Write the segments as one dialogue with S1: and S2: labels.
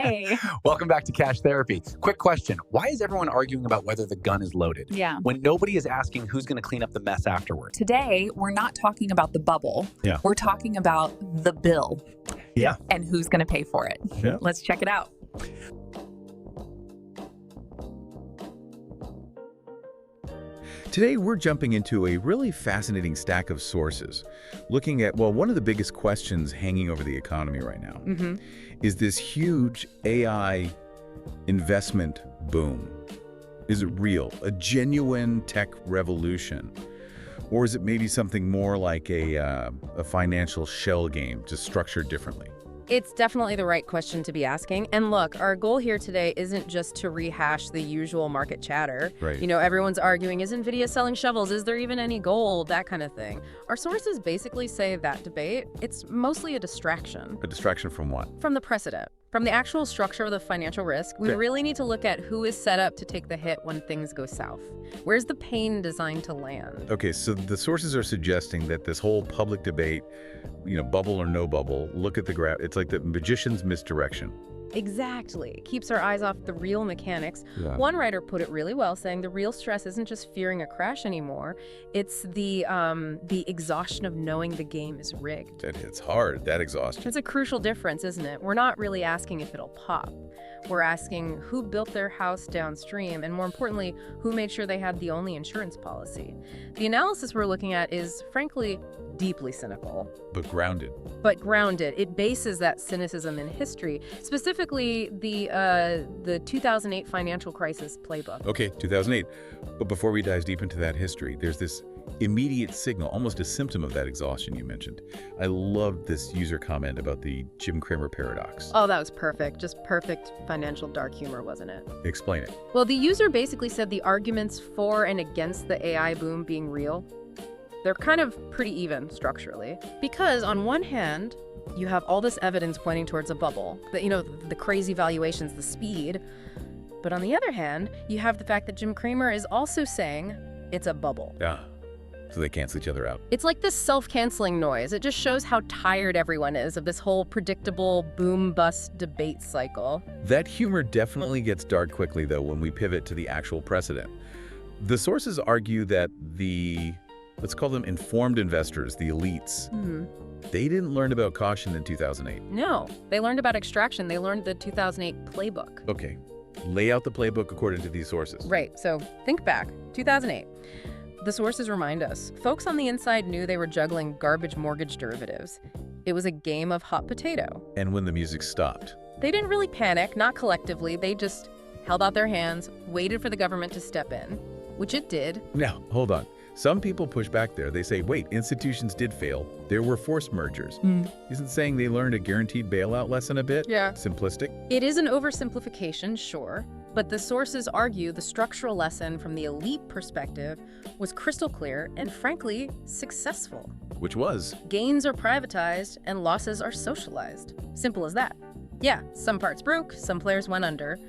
S1: Hey.
S2: Welcome back to Cash Therapy. Quick question. Why is everyone arguing about whether the gun is loaded?
S1: Yeah.
S2: When nobody is asking who's going to clean up the mess afterward.
S1: Today, we're not talking about the bubble.
S2: Yeah.
S1: We're talking about the bill.
S2: Yeah.
S1: And who's going to pay for it.
S2: Yeah.
S1: Let's check it out.
S3: Today, we're jumping into a really fascinating stack of sources, looking at, well, one of the biggest questions hanging over the economy right now is this huge AI investment boom. Is it real? A genuine tech revolution? Or is it maybe something more like a financial shell game, just structured differently?
S4: It's definitely the right question to be asking. And look, our goal here today isn't just to rehash the usual market chatter.
S3: Right.
S4: You know, everyone's arguing, is NVIDIA selling shovels? Is there even any gold? That kind of thing. Our sources basically say that debate, it's mostly a distraction.
S3: A distraction from what?
S4: From the precedent. From the actual structure of the financial risk, we really need to look at who is set up to take the hit when things go south. Where's the pain designed to land?
S3: Okay, so the sources are suggesting that this whole public debate, bubble or no bubble, look at the graph. It's like the magician's misdirection.
S4: Exactly. It keeps our eyes off the real mechanics.
S3: Yeah.
S4: One writer put it really well, saying the real stress isn't just fearing a crash anymore. It's the exhaustion of knowing the game is rigged.
S3: That hits hard, that exhaustion.
S4: It's a crucial difference, isn't it? We're not really asking if it'll pop. We're asking who built their house downstream, and more importantly, who made sure they had the only insurance policy. The analysis we're looking at is, frankly, deeply cynical.
S3: But grounded.
S4: But grounded. It bases that cynicism in history, specifically the 2008 financial crisis playbook.
S3: Okay, 2008. But before we dive deep into that history, there's this immediate signal, almost a symptom of that exhaustion you mentioned. I loved this user comment about the Jim Cramer paradox.
S4: Oh, that was perfect. Just perfect financial dark humor, wasn't it?
S3: Explain it.
S4: Well, the user basically said the arguments for and against the AI boom being real, they're kind of pretty even structurally. Because on one hand, you have all this evidence pointing towards a bubble, the crazy valuations, the speed. But on the other hand, you have the fact that Jim Cramer is also saying it's a bubble.
S3: Yeah. So they cancel each other out.
S4: It's like this self-canceling noise. It just shows how tired everyone is of this whole predictable boom-bust debate cycle.
S3: That humor definitely gets dark quickly, though, when we pivot to the actual precedent. The sources argue that let's call them informed investors, the elites, they didn't learn about caution in 2008.
S4: No, they learned about extraction. They learned the 2008 playbook.
S3: Okay, lay out the playbook according to these sources.
S4: Right, so think back, 2008. The sources remind us, folks on the inside knew they were juggling garbage mortgage derivatives. It was a game of hot potato.
S3: And when the music stopped?
S4: They didn't really panic, not collectively. They just held out their hands, waited for the government to step in, which it did.
S3: Now, hold on. Some people push back there. They say, wait, institutions did fail. There were forced mergers. Isn't saying they learned a guaranteed bailout lesson a bit?
S4: Yeah.
S3: Simplistic?
S4: It is an oversimplification, sure. But the sources argue the structural lesson from the elite perspective was crystal clear and, frankly, successful.
S3: Which was?
S4: Gains are privatized and losses are socialized. Simple as that. Yeah, some parts broke, some players went under.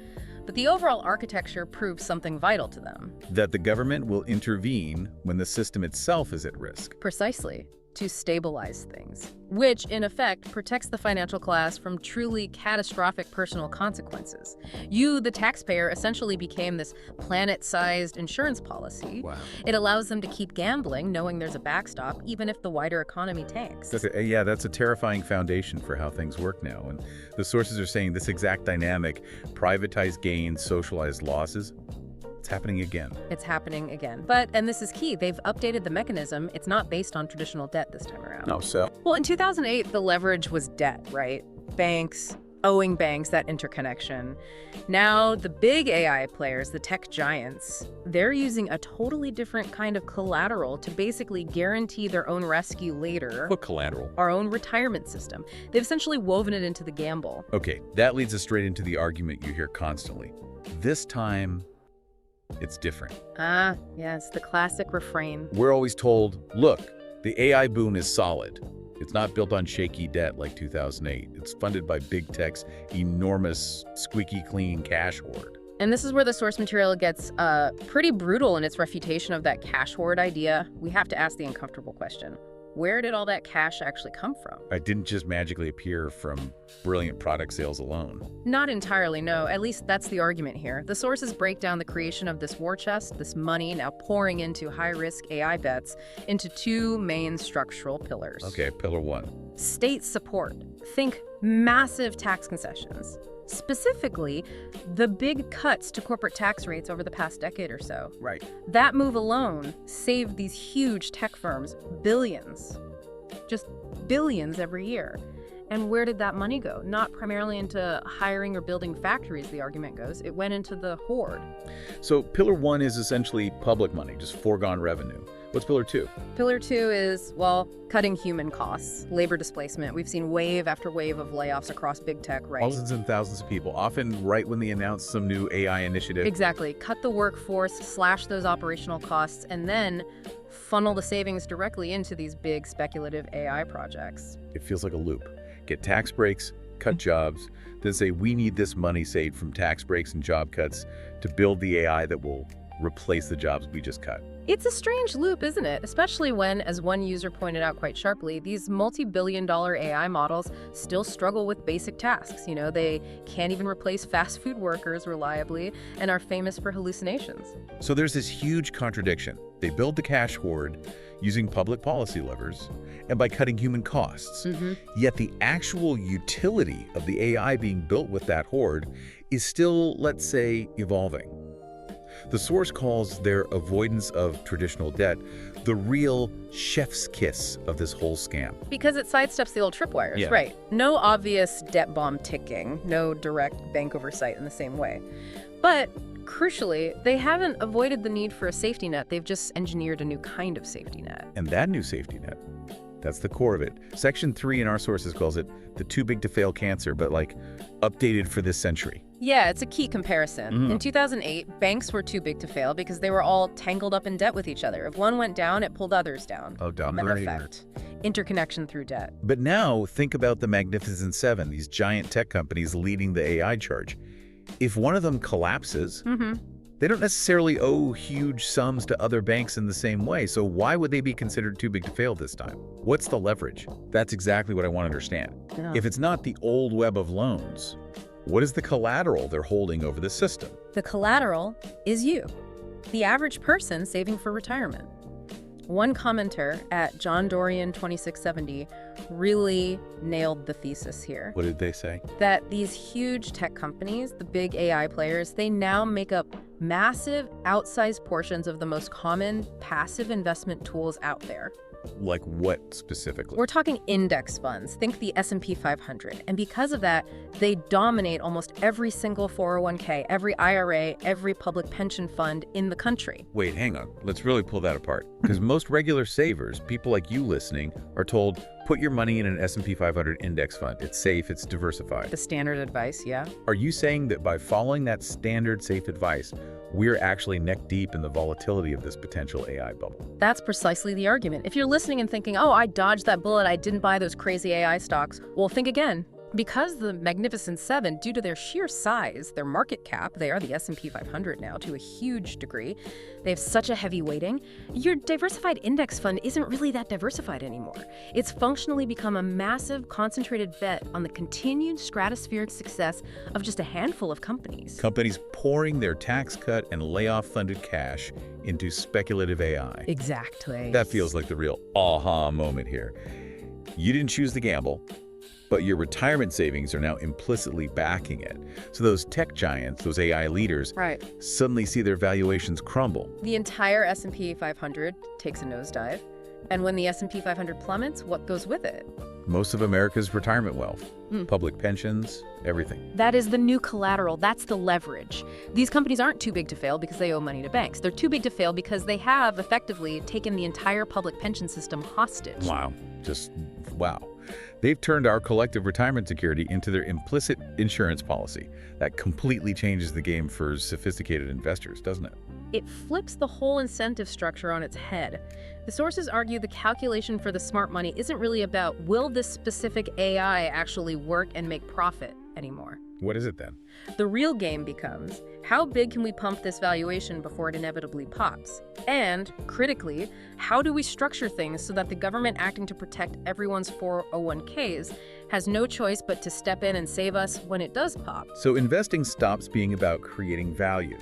S4: But the overall architecture proves something vital to them.
S3: That the government will intervene when the system itself is at risk.
S4: Precisely. To stabilize things, which in effect protects the financial class from truly catastrophic personal consequences. You, the taxpayer, essentially became this planet-sized insurance policy.
S3: Wow.
S4: It allows them to keep gambling, knowing there's a backstop, even if the wider economy tanks.
S3: That's a terrifying foundation for how things work now. And the sources are saying this exact dynamic, privatized gains, socialized losses, it's happening again.
S4: It's happening again. But, and this is key, they've updated the mechanism. It's not based on traditional debt this time around.
S3: Oh, so?
S4: Well, in 2008, the leverage was debt, right? Banks, owing banks, that interconnection. Now, the big AI players, the tech giants, they're using a totally different kind of collateral to basically guarantee their own rescue later.
S3: What collateral?
S4: Our own retirement system. They've essentially woven it into the gamble.
S3: Okay, that leads us straight into the argument you hear constantly. This time, it's different.
S4: Ah, yes, the classic refrain.
S3: We're always told, look, the AI boom is solid. It's not built on shaky debt like 2008. It's funded by big tech's enormous, squeaky clean cash hoard.
S4: And this is where the source material gets pretty brutal in its refutation of that cash hoard idea. We have to ask the uncomfortable question. Where did all that cash actually come from?
S3: It didn't just magically appear from brilliant product sales alone.
S4: Not entirely, no. At least that's the argument here. The sources break down the creation of this war chest, this money now pouring into high-risk AI bets, into two main structural pillars.
S3: Okay, pillar one.
S4: State support. Think massive tax concessions. Specifically, the big cuts to corporate tax rates over the past decade or so.
S3: Right.
S4: That move alone saved these huge tech firms billions. Just billions every year. And where did that money go? Not primarily into hiring or building factories, the argument goes. It went into the hoard.
S3: So pillar one is essentially public money, just foregone revenue. What's pillar two?
S4: Pillar two is, well, cutting human costs, labor displacement. We've seen wave after wave of layoffs across big tech, right?
S3: Thousands and thousands of people, often right when they announce some new AI initiative.
S4: Exactly. Cut the workforce, slash those operational costs, and then funnel the savings directly into these big speculative AI projects.
S3: It feels like a loop. Get tax breaks, cut jobs, then say we need this money saved from tax breaks and job cuts to build the AI that will replace the jobs we just cut.
S4: It's a strange loop, isn't it? Especially when, as one user pointed out quite sharply, these multi-billion-dollar AI models still struggle with basic tasks. You know, they can't even replace fast food workers reliably and are famous for hallucinations.
S3: So there's this huge contradiction. They build the cash hoard using public policy levers and by cutting human costs. Yet the actual utility of the AI being built with that hoard is still, let's say, evolving. The source calls their avoidance of traditional debt the real chef's kiss of this whole scam.
S4: Because it sidesteps the old tripwires, right? No obvious debt bomb ticking, no direct bank oversight in the same way. But crucially, they haven't avoided the need for a safety net. They've just engineered a new kind of safety net.
S3: And that new safety net, that's the core of it. Section 3 in our sources calls it the too big to fail cancer, but like updated for this century.
S4: Yeah, it's a key comparison. In 2008, banks were too big to fail because they were all tangled up in debt with each other. If one went down, it pulled others down.
S3: Oh, down the
S4: effect. Interconnection through debt.
S3: But now think about the Magnificent Seven, these giant tech companies leading the AI charge. If one of them collapses, they don't necessarily owe huge sums to other banks in the same way. So why would they be considered too big to fail this time? What's the leverage? That's exactly what I want to understand. If it's not the old web of loans, what is the collateral they're holding over the system?
S4: The collateral is you, the average person saving for retirement. One commenter at John Dorian 2670 really nailed the thesis here.
S3: What did they say?
S4: That these huge tech companies, the big AI players, they now make up massive, outsized portions of the most common passive investment tools out there.
S3: Like what specifically?
S4: We're talking index funds. Think the S&P 500. And because of that, they dominate almost every single 401k, every IRA, every public pension fund in the country.
S3: Wait, hang on. Let's really pull that apart. Because most regular savers, people like you listening, are told, put your money in an S&P 500 index fund. It's safe, it's diversified.
S4: The standard advice, yeah.
S3: Are you saying that by following that standard safe advice, we're actually neck deep in the volatility of this potential AI bubble?
S4: That's precisely the argument. If you're listening and thinking, oh, I dodged that bullet, I didn't buy those crazy AI stocks, well, think again. Because the Magnificent Seven, due to their sheer size, their market cap, they are the S&P 500 now to a huge degree, they have such a heavy weighting, your diversified index fund isn't really that diversified anymore. It's functionally become a massive, concentrated bet on the continued stratospheric success of just a handful of companies.
S3: Companies pouring their tax cut and layoff-funded cash into speculative AI.
S4: Exactly.
S3: That feels like the real aha moment here. You didn't choose the gamble, but your retirement savings are now implicitly backing it. So those tech giants, those AI leaders, suddenly see their valuations crumble.
S4: The entire S&P 500 takes a nosedive. And when the S&P 500 plummets, what goes with it?
S3: Most of America's retirement wealth, public pensions, everything.
S4: That is the new collateral. That's the leverage. These companies aren't too big to fail because they owe money to banks. They're too big to fail because they have effectively taken the entire public pension system hostage.
S3: Wow. Just wow. They've turned our collective retirement security into their implicit insurance policy. That completely changes the game for sophisticated investors, doesn't it?
S4: It flips the whole incentive structure on its head. The sources argue the calculation for the smart money isn't really about will this specific AI actually work and make profit. anymore.
S3: What is it then?
S4: The real game becomes, how big can we pump this valuation before it inevitably pops? And, critically, how do we structure things so that the government acting to protect everyone's 401ks has no choice but to step in and save us when it does pop?
S3: So investing stops being about creating value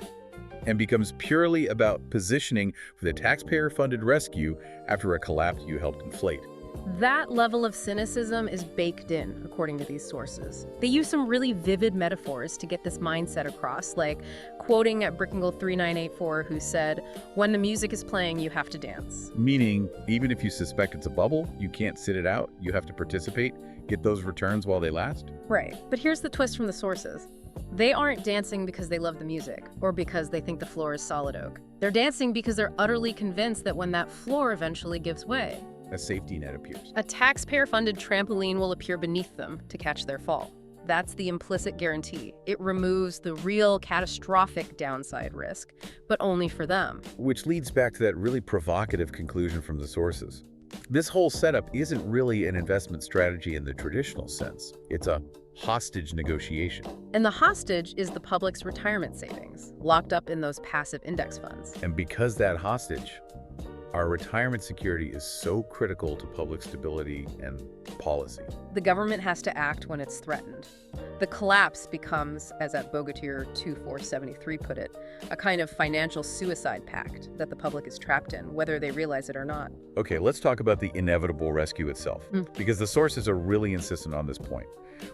S3: and becomes purely about positioning for the taxpayer-funded rescue after a collapse you helped inflate.
S4: That level of cynicism is baked in, according to these sources. They use some really vivid metaphors to get this mindset across, like quoting at Brickingle 3984, who said, "When the music is playing, you have to dance."
S3: Meaning, even if you suspect it's a bubble, you can't sit it out, you have to participate, get those returns while they last?
S4: Right. But here's the twist from the sources. They aren't dancing because they love the music or because they think the floor is solid oak. They're dancing because they're utterly convinced that when that floor eventually gives way,
S3: A safety net appears.
S4: a taxpayer-funded trampoline will appear beneath them to catch their fall. That's the implicit guarantee. It removes the real catastrophic downside risk, but only for them.
S3: Which leads back to that really provocative conclusion from the sources. This whole setup isn't really an investment strategy in the traditional sense. It's a hostage negotiation.
S4: And the hostage is the public's retirement savings, locked up in those passive index funds.
S3: And because that hostage, our retirement security is so critical to public stability and policy.
S4: The government has to act when it's threatened. The collapse becomes, as at Bogatyr 2473 put it, a kind of financial suicide pact that the public is trapped in, whether they realize it or not.
S3: Okay, let's talk about the inevitable rescue itself, because the sources are really insistent on this point.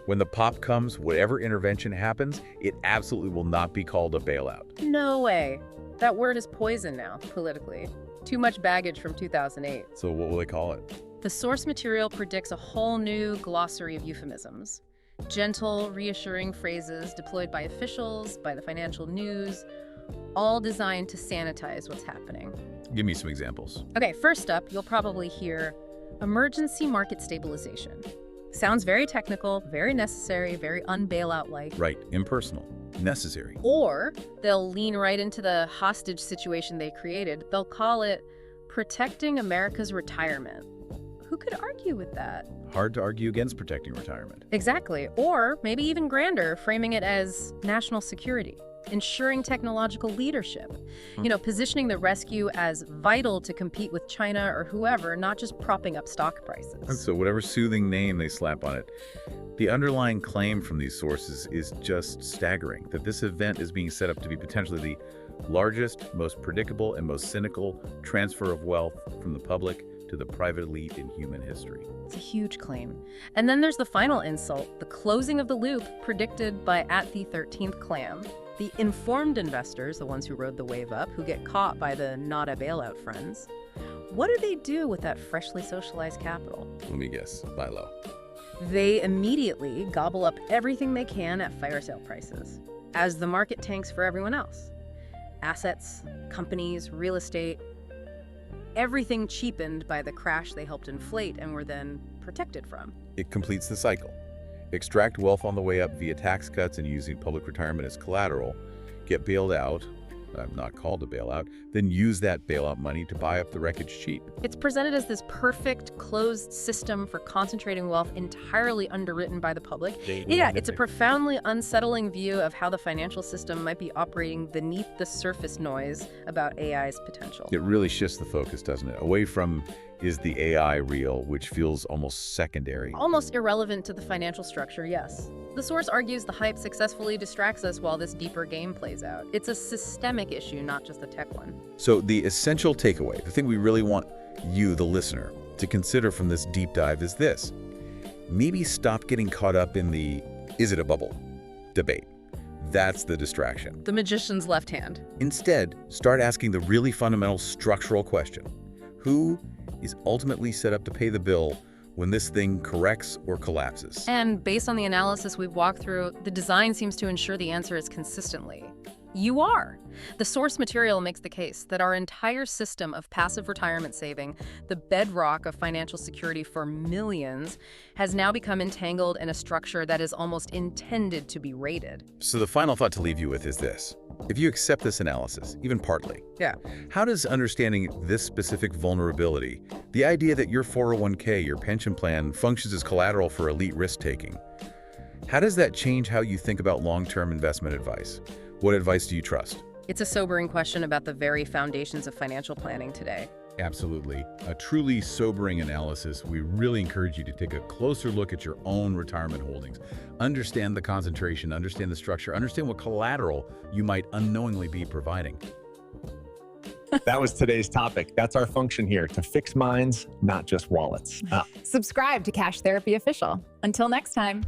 S3: When the pop comes, whatever intervention happens, it absolutely will not be called a bailout.
S4: No way. That word is poison now, politically. Too much baggage from 2008.
S3: So what will they call it?
S4: The source material predicts a whole new glossary of euphemisms. Gentle, reassuring phrases deployed by officials, by the financial news, all designed to sanitize what's happening.
S3: Give me some examples.
S4: Okay, first up, you'll probably hear emergency market stabilization. Sounds very technical, very necessary, very un-bailout-like.
S3: Right, impersonal, necessary.
S4: Or they'll lean right into the hostage situation they created. They'll call it protecting America's retirement. Who could argue with that?
S3: Hard to argue against protecting retirement.
S4: Exactly. Or maybe even grander, framing it as national security, ensuring technological leadership, positioning the rescue as vital to compete with China or whoever, not just propping up stock prices.
S3: So whatever soothing name they slap on it, the underlying claim from these sources is just staggering, that this event is being set up to be potentially the largest, most predictable, and most cynical transfer of wealth from the public to the private elite in human history.
S4: It's a huge claim. And then there's the final insult, the closing of the loop predicted by at the 13th clam. The informed investors, the ones who rode the wave up, who get caught by the Not-A-Bailout friends, what do they do with that freshly socialized capital?
S3: Let me guess, buy low.
S4: They immediately gobble up everything they can at fire sale prices, as the market tanks for everyone else. Assets, companies, real estate, everything cheapened by the crash they helped inflate and were then protected from.
S3: It completes the cycle. Extract wealth on the way up via tax cuts and using public retirement as collateral, get bailed out, not called a bailout, then use that bailout money to buy up the wreckage cheap.
S4: It's presented as this perfect, closed system for concentrating wealth entirely underwritten by the public. Yeah, it's a profoundly unsettling view of how the financial system might be operating beneath the surface noise about AI's potential.
S3: It really shifts the focus, doesn't it? Away from, is the AI real, which feels almost secondary.
S4: Almost irrelevant to the financial structure, yes. The source argues the hype successfully distracts us while this deeper game plays out. It's a systemic issue, not just a tech one.
S3: So the essential takeaway, the thing we really want you, the listener, to consider from this deep dive is this. Maybe stop getting caught up in the "is it a bubble?" debate. That's the distraction.
S4: The magician's left hand.
S3: Instead, start asking the really fundamental structural question. Who is ultimately set up to pay the bill when this thing corrects or collapses?
S4: And based on the analysis we've walked through, the design seems to ensure the answer is consistently. You are. The source material makes the case that our entire system of passive retirement saving, the bedrock of financial security for millions, has now become entangled in a structure that is almost intended to be raided.
S3: So the final thought to leave you with is this. If you accept this analysis, even partly, how does understanding this specific vulnerability, the idea that your 401k, your pension plan, functions as collateral for elite risk-taking, How does that change how you think about long-term investment advice? What advice do you trust?
S4: It's a sobering question about the very foundations of financial planning today.
S3: Absolutely. A truly sobering analysis. We really encourage you to take a closer look at your own retirement holdings. Understand the concentration, understand the structure, understand what collateral you might unknowingly be providing.
S5: That was today's topic. That's our function here, to fix minds, not just wallets.
S1: Subscribe to Cash Therapy Official. Until next time.